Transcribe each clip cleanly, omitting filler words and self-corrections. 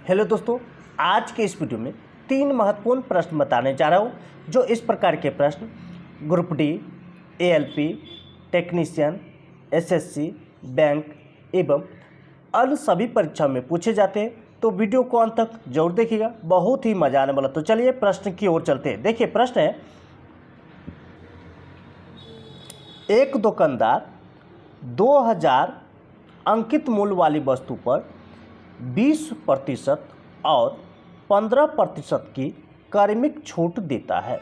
Hello दोस्तों, आज के इस वीडियो में 3 महत्वपूर्ण प्रश्न बताने जा रहा हूँ। जो इस प्रकार के प्रश्न group D, ALP, technician, SSC, bank एवं अन्य सभी परीक्षाओं में पूछे जाते हैं। तो वीडियो को अंत तक जरूर देखिएगा, बहुत ही मजा आने वाला। तो चलिए प्रश्न की ओर चलते हैं। देखिए प्रश्न है, एक दुकानदार 2000 अंकित मूल्य वाली वस्तु पर 20% और 15% की क्रमिक छूट देता है।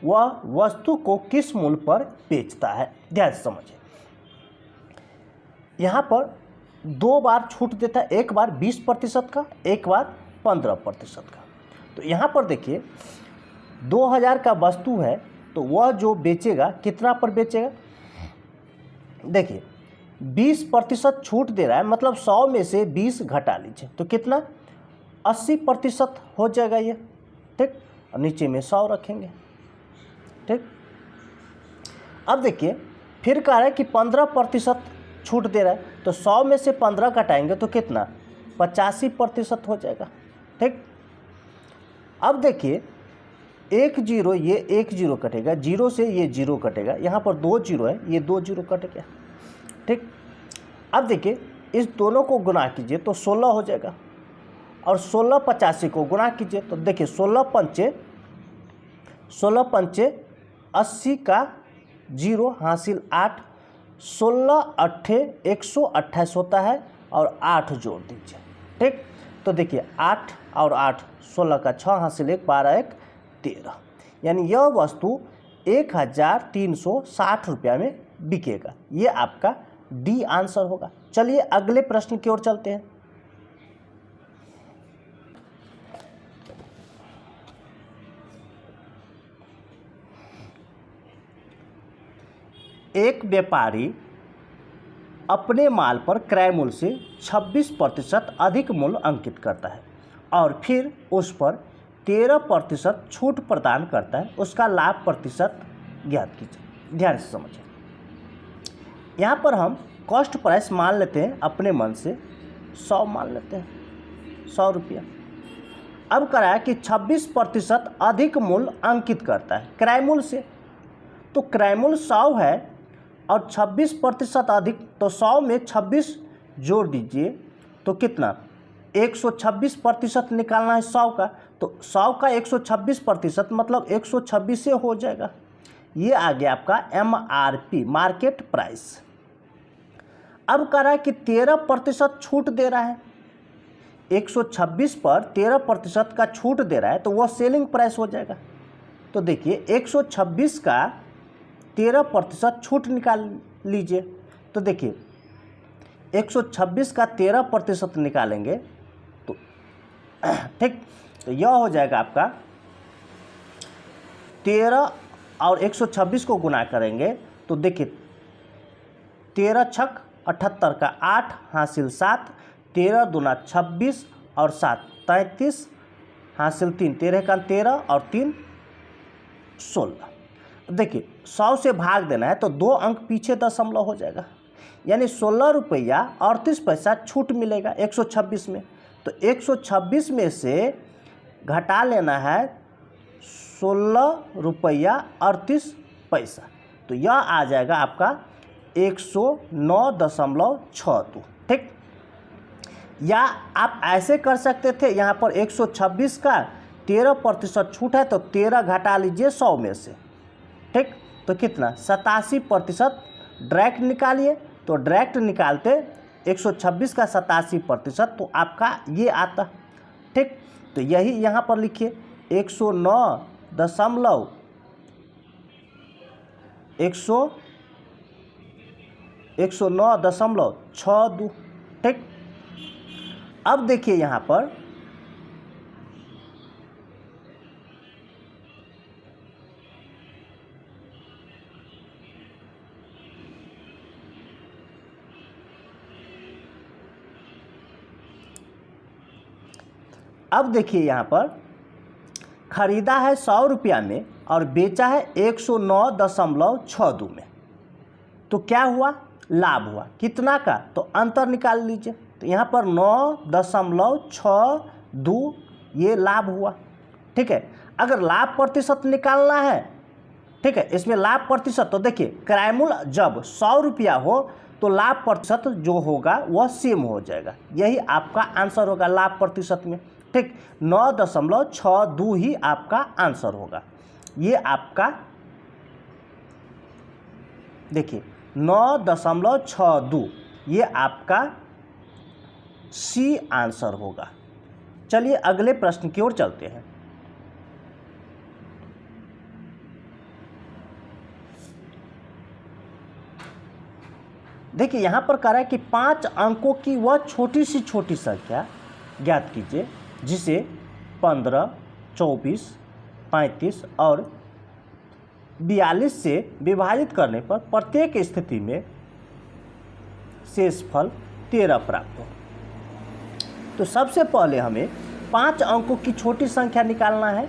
वह वस्तु को किस मूल्य पर बेचता है? ध्यान से समझिए। यहाँ पर 2 बार छूट देता है, एक बार 20% का, एक बार 15% का। तो यहाँ पर देखिए 2000 का वस्तु है, तो वह जो बेचेगा कितना पर बेचेगा? देखिए 20% छूट दे रहा है, मतलब 100 में से 20 घटा लीजिए तो कितना? 80% हो जाएगा ये, ठीक। और नीचे में 100 रखेंगे, ठीक। अब देखिए फिर कह रहा है कि 15% छूट दे रहा है, तो 100 में से 15 घटाएंगे तो कितना? 85% हो जाएगा, ठीक। अब देखिए 1 0, ये 1 0 कटेगा, 0 से ये 0 कटेगा, यहाँ पर 2 0 है, ये 2 0 कट गया, ठीक। अब देखिए इस दोनों को गुना कीजिए तो 16 हो जाएगा, और 16 85 को गुना कीजिए तो देखिए 16 पंचे 80 का 0 हासिल 8, 16 अट्ठे 128 होता है, और 8 जोड़ दीजिए, ठीक। तो देखिए 8 और 8 16 का 6 हासिल 1 12 1 13, यानी यह वस्तु 1360 रुपया में बिकेगा। ये आपका डी आंसर होगा। चलिए अगले प्रश्न की ओर चलते हैं। एक व्यापारी अपने माल पर क्रय मूल्य से 26% अधिक मूल्य अंकित करता है और फिर उस पर 13% छूट प्रदान करता है। उसका लाभ प्रतिशत ज्ञात कीजिए। ध्यान से समझिए। यहाँ पर हम कॉस्ट प्राइस मान लेते हैं, अपने मन से 100 मान लेते हैं, 100 रुपया। अब करा है कि 26% अधिक मूल्य अंकित करता है क्रय मूल्य से, तो क्रय मूल्य 100 है और 26% अधिक, तो 100 में 26 जोड़ दीजिए तो कितना? 126% निकालना है 100 का, तो 100 का 126% मतलब 126 से हो जाएगा। ये आ गया आपका MRP, मार्केट प्राइस। अब कह रहा है कि 13% छूट दे रहा है, 126 पर 13% का छूट दे रहा है, तो वह सेलिंग प्राइस हो जाएगा। तो देखिए 126 का 13% छूट निकाल लीजिए, तो देखिए 126 का 13% निकालेंगे तो ठीक, तो यह हो जाएगा आपका 13 और 126 को गुना करेंगे तो देखिए 13 छक 78 का 8 हासिल 7, 13 दूना 26 और 7 33 हासिल 3, 13 का 13 और 3 16। देखिए 100 से भाग देना है तो 2 अंक पीछे दशमलव हो जाएगा, यानी 16 रुपया 38 पैसा छूट मिलेगा 126 में। तो 126 में से घटा लेना है 16 रुपया 38 पैसा, तो यह आ जाएगा आपका 109.62, ठीक। या आप ऐसे कर सकते थे, यहाँ पर 126 का 13% छूट है तो 13 घटा लीजिए 100 में से, ठीक। तो कितना? 87% डायरेक्ट निकालिए, तो डायरेक्ट निकालते 126 का 87% तो आपका ये आता, ठीक। तो यही यहाँ पर लिखिए 109.62, ठीक। अब देखिए यहाँ पर यहाँ पर खरीदा है 100 रुपया में और बेचा है 109.62 में, तो क्या हुआ? लाभ हुआ। कितना का? तो अंतर निकाल लीजिए। तो यहाँ पर 9.6 2 ये लाभ हुआ। ठीक है, अगर लाभ प्रतिशत निकालना है, ठीक है, इसमें लाभ प्रतिशत तो देखिए क्रय मूल्य जब 100 रुपया हो तो लाभ प्रतिशत जो होगा वह सेम हो जाएगा। यही आपका आंसर होगा लाभ प्रतिशत में। ठीक, 9.62 ही आपका आंसर होगा। ये आपका देखिए 9.62 ये आपका सी आंसर होगा। चलिए अगले प्रश्न की ओर चलते हैं। देखिए यहाँ पर कह रहा है कि 5 अंकों की वह छोटी सी छोटी संख्या ज्ञात कीजिए जिसे 15, 24, 35 और 42 से विभाजित करने पर प्रत्येक स्थिति में शेषफल 13 प्राप्त हो। तो सबसे पहले हमें 5 अंकों की छोटी संख्या निकालना है।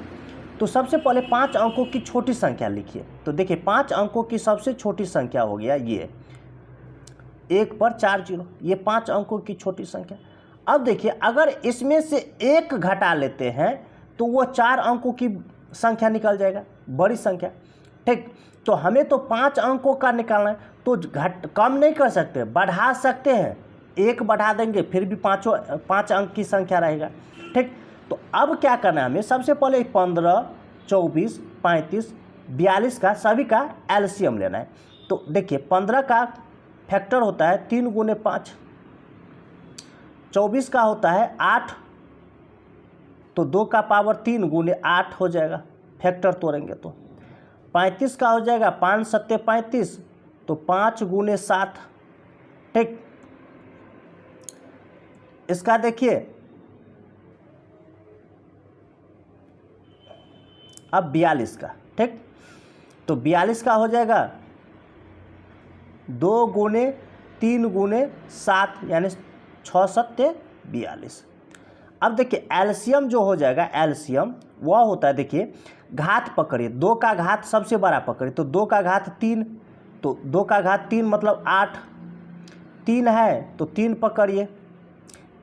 तो सबसे पहले 5 अंकों की छोटी संख्या लिखिए। तो देखिए 5 अंकों की सबसे छोटी संख्या हो गया ये 1 पर 4 0, ये 5 अंकों की छोटी संख्या। अब देखिए अगर इसमें से 1 घटा लेते हैं तो वो 4 अंकों की संख्या निकल जाएगा, बड़ी संख्या। ठीक, तो हमें तो 5 अंकों का निकालना है, तो कम नहीं कर सकते, बढ़ा सकते हैं। 1 बढ़ा देंगे फिर भी 5 अंक की संख्या रहेगा। ठीक, तो अब क्या करना है हमें, सबसे पहले 15, 24, 35, 42 का सभी का एलसीएम लेना है। तो देखिए 15 का फैक्टर होता है 3 गुने 5, 24 का होता है 8, तो 2 का पावर 3 गुने 8 हो जाएगा, फैक्टर तोड़ेंगे तो 35 का हो जाएगा 5 सत्ते 35, तो 5 गुने 7। ठीक, इसका देखिए अब 42 का। ठीक, तो 42 का हो जाएगा 2 गुने 3 गुने 7 यानी 6 सत्ते 42। अब देखिए एलसीएम जो हो जाएगा, एलसीएम वह होता है, देखिए घात पकड़िए, 2 का घात सबसे बड़ा पकड़िए, तो 2 का घात 3, तो 2 का घात 3 मतलब 8, 3 है तो 3 पकड़िए,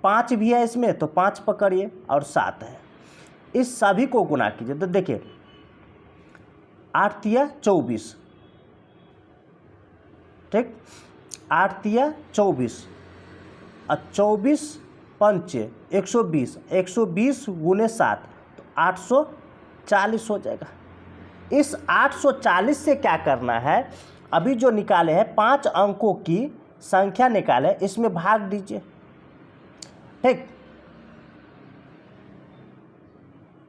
5 भी है इसमें तो 5 पकड़िए और 7 है। इस सभी को गुना कीजिए तो देखिए 8 तिया 24, ठीक, 8 तिया 24 और 24 पंचे 120, 120 गुने 7 तो 840 हो जाएगा। इस 840 से क्या करना है, अभी जो निकाले हैं 5 अंकों की संख्या निकाले, इसमें भाग दीजिए। ठीक,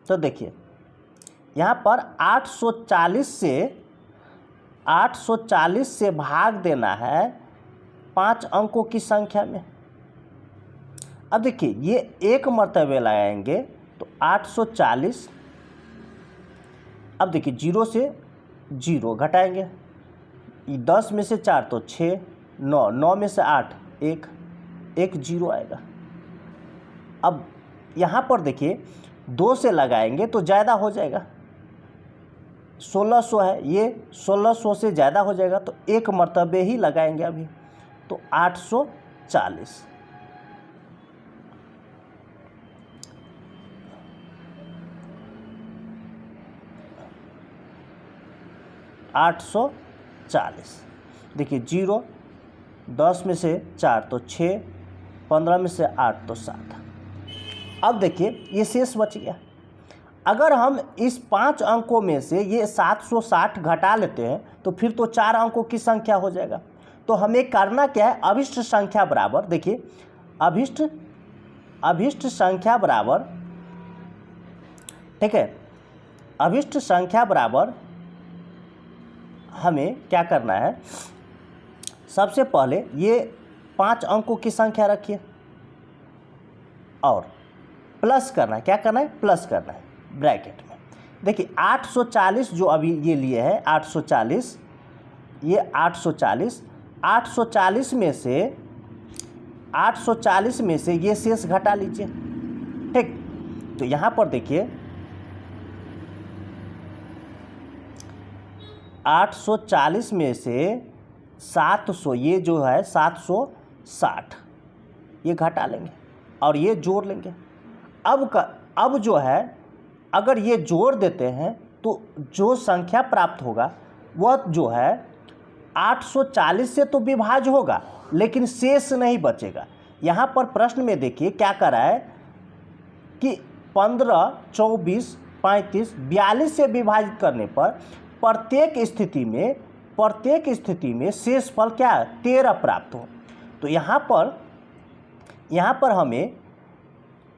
तो देखिए यहाँ पर 840 से भाग देना है 5 अंकों की संख्या में। अब देखिए ये एक मर्तबे लगाएंगे तो 840, अब देखिए 0 से 0 घटाएंगे, 10 में से 4 तो 6, 9, 9 में से 8 1, 1 0 आएगा। अब यहाँ पर देखिए 2 से लगाएंगे तो ज़्यादा हो जाएगा, 1600 है, ये 1600 से ज़्यादा हो जाएगा तो एक मर्तबे ही लगाएंगे अभी, तो 840। देखिए 0, 10 में से 4 तो 6, 15 में से 8 तो 7। अब देखिए ये शेष बच गया। अगर हम इस 5 अंकों में से ये 760 घटा लेते हैं तो फिर तो 4 अंकों की संख्या हो जाएगा। तो हमें करना क्या है, अभिष्ट संख्या बराबर, देखिए अभिष्ट संख्या बराबर, ठीक है, अभिष्ट संख्या बराबर हमें क्या करना है, सबसे पहले ये 5 अंकों की संख्या रखिए और प्लस करना है, क्या करना है, प्लस करना है ब्रैकेट में। देखिए 840 जो अभी ये लिए हैं 840, ये 840 में से ये शेष घटा लीजिए। ठीक, तो यहाँ पर देखिए 840 में से 700, ये जो है 760 ये घटा लेंगे और ये जोड़ लेंगे। अब जो है अगर ये जोड़ देते हैं तो जो संख्या प्राप्त होगा वह जो है 840 से तो विभाज्य होगा, लेकिन शेष नहीं बचेगा। यहाँ पर प्रश्न में देखिए क्या कर रहा है कि 15, 24, 35, 42 से विभाजित करने पर प्रत्येक स्थिति में शेषफल क्या है 13 प्राप्त हो। तो यहाँ पर हमें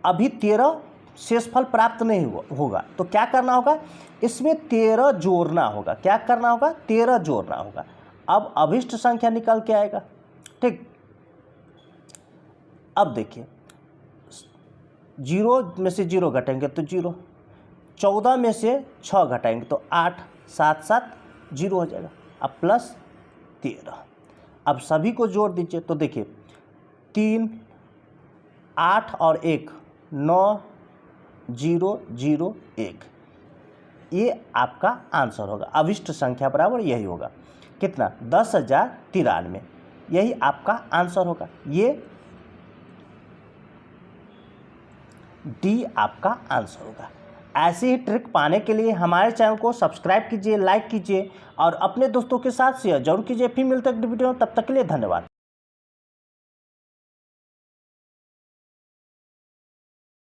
अभी 13 शेषफल प्राप्त नहीं होगा, तो क्या करना होगा, इसमें 13 जोड़ना होगा। क्या करना होगा, 13 जोड़ना होगा। अब अभिष्ट संख्या निकल के आएगा। ठीक, अब देखिए 0 में से 0 घटाएंगे तो 0, 14 में से 6 घटाएंगे तो 8, 7 7 0 हो जाएगा। अब प्लस 13, अब सभी को जोड़ दीजिए तो देखिए 3, 8 और 1 9 0 0 1, ये आपका आंसर होगा। अभिष्ट संख्या बराबर यही होगा, कितना 10,093, यही आपका आंसर होगा। ये डी आपका आंसर होगा। ऐसे ही ट्रिक पाने के लिए हमारे चैनल को सब्सक्राइब कीजिए, लाइक कीजिए और अपने दोस्तों के साथ शेयर जरूर कीजिए। फिर मिलते हैं वीडियो में, तब तक के लिए धन्यवाद।